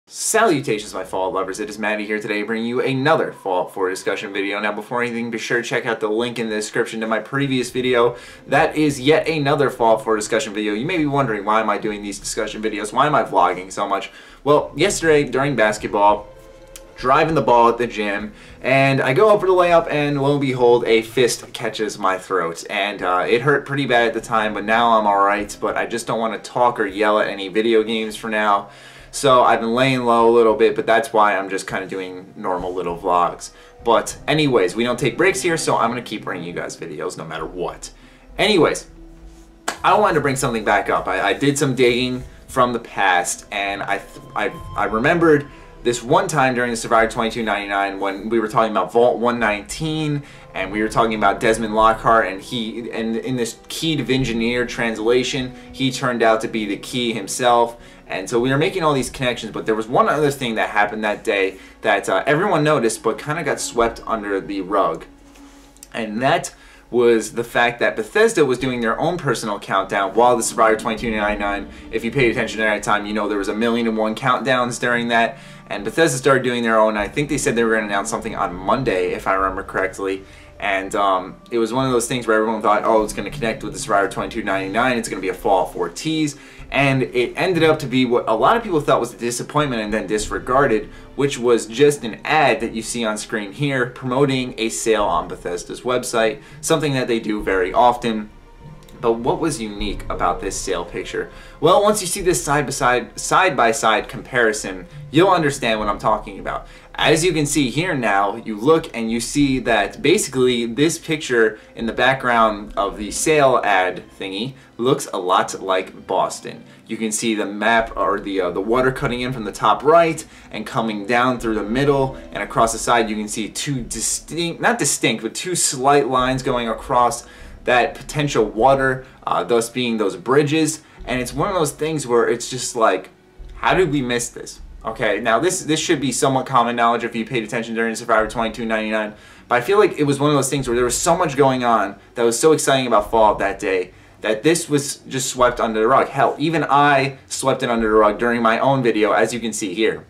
Salutations, my Fallout lovers. It is Matty here today, bringing you another Fallout 4 discussion video. Now, before anything, be sure to check out the link in the description to my previous video. That is yet another Fallout 4 discussion video. You may be wondering, why am I doing these discussion videos? Why am I vlogging so much? Well, yesterday during basketball, driving the ball at the gym, and I go up for the layup, and lo and behold, a fist catches my throat. And it hurt pretty bad at the time, but now I'm alright. But I just don't want to talk or yell at any video games for now. So I've been laying low a little bit, but that's why I'm just kind of doing normal little vlogs. But anyways, we don't take breaks here, so I'm going to keep bringing you guys videos no matter what. Anyways, I wanted to bring something back up. I did some digging from the past, and I remembered this one time during the Survivor 2299 when we were talking about Vault 119, and we were talking about Desmond Lockhart, and in this Key to Engineer translation, he turned out to be the Key himself. And so we were making all these connections, but there was one other thing that happened that day that everyone noticed but kind of got swept under the rug. And that was the fact that Bethesda was doing their own personal countdown while the Survivor 2299, if you paid attention at that time, you know there was 1,000,001 countdowns during that. And Bethesda started doing their own. I think they said they were going to announce something on Monday, if I remember correctly. And it was one of those things where everyone thought, oh, it's going to connect with the Survivor 2299, it's going to be a Fallout 4 tease. And it ended up to be what a lot of people thought was a disappointment and then disregarded, which was just an ad that you see on screen here promoting a sale on Bethesda's website, something that they do very often. But what was unique about this sale picture? Well, once you see this side-by-side comparison, you'll understand what I'm talking about. As you can see here now, you look and you see that basically this picture in the background of the sale ad thingy looks a lot like Boston. You can see the map, or the water cutting in from the top right and coming down through the middle, and across the side you can see two distinct, not distinct, but two slight lines going across that potential water, thus being those bridges. And it's one of those things where it's just like, how did we miss this? Okay, now this should be somewhat common knowledge if you paid attention during Survivor 2299, but I feel like it was one of those things where there was so much going on that was so exciting about Fallout that day that this was just swept under the rug. Hell, even I swept it under the rug during my own video, as you can see here.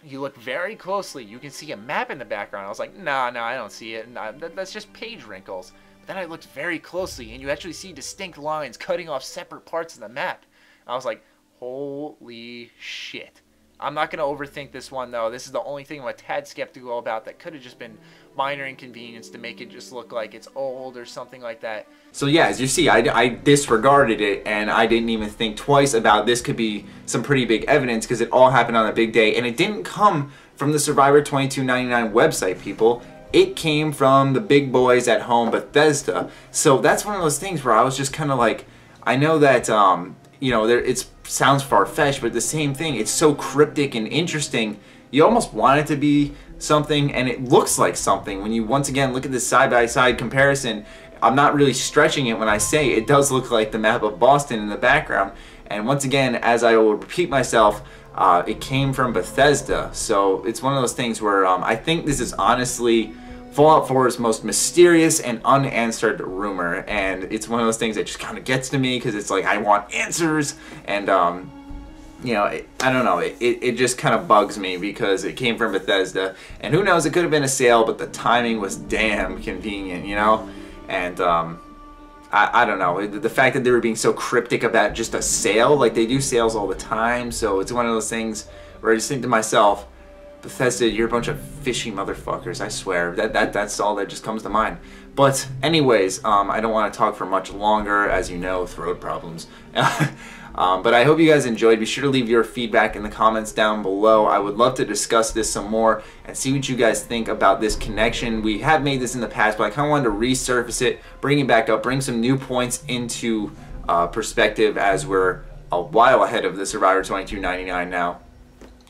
You look very closely, you can see a map in the background. I was like, nah, I don't see it. Nah, that's just page wrinkles. But then I looked very closely, and you actually see distinct lines cutting off separate parts of the map. I was like, holy shit. I'm not going to overthink this one, though. This is the only thing I'm a tad skeptical about that could have just been minor inconvenience to make it just look like it's old or something like that. So yeah, as you see, I disregarded it, and I didn't even think twice about this could be some pretty big evidence because it all happened on a big day, and it didn't come from the Survivor 2299 website, people. It came from the big boys at home, Bethesda. So that's one of those things where I was just kind of like, I know that, you know, it sounds far-fetched, but the same thing, it's so cryptic and interesting. You almost want it to be something, and it looks like something. When you once again look at this side-by-side comparison, I'm not really stretching it when I say it does look like the map of Boston in the background. And once again, as I will repeat myself, it came from Bethesda. So it's one of those things where I think this is honestly Fallout 4's most mysterious and unanswered rumor, and it's one of those things that just kind of gets to me because it's like I want answers, and you know, I don't know, it just kind of bugs me because it came from Bethesda, and who knows, it could have been a sale, but the timing was damn convenient, you know. And I don't know, the fact that they were being so cryptic about just a sale, like they do sales all the time, so it's one of those things where I just think to myself, Bethesda, you're a bunch of fishy motherfuckers, I swear. That's all that just comes to mind. But anyways, I don't want to talk for much longer, as you know, throat problems. But I hope you guys enjoyed. Be sure to leave your feedback in the comments down below. I would love to discuss this some more and see what you guys think about this connection. We have made this in the past, but I kind of wanted to resurface it, bring it back up, bring some new points into perspective as we're a while ahead of the Survivor 2299 now.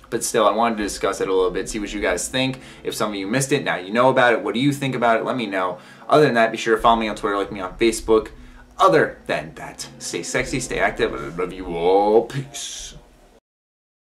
But still, I wanted to discuss it a little bit, see what you guys think. If some of you missed it, now you know about it. What do you think about it? Let me know. Other than that, be sure to follow me on Twitter, like me on Facebook. Other than that, stay sexy, stay active, and I love you all. Peace.